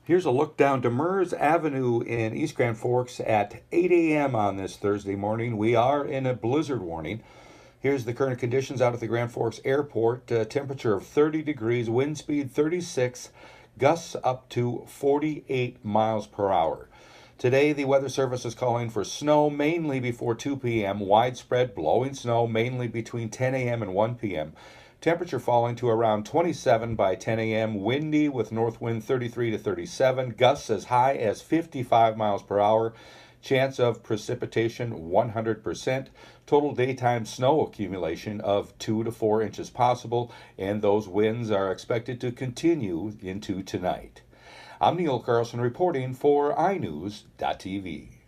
Here's a look down Demers Avenue in East Grand Forks at 8 a.m. on this Thursday morning. We are in a blizzard warning. Here's the current conditions out at the Grand Forks Airport. Temperature of 30 degrees, wind speed 36, gusts up to 48 miles per hour. Today, the Weather Service is calling for snow mainly before 2 p.m., widespread blowing snow mainly between 10 a.m. and 1 p.m. Temperature falling to around 27 by 10 a.m., windy with north wind 33 to 37, gusts as high as 55 miles per hour, chance of precipitation 100%, total daytime snow accumulation of 2 to 4 inches possible, and those winds are expected to continue into tonight. I'm Neil Carlson reporting for iNewZ.TV.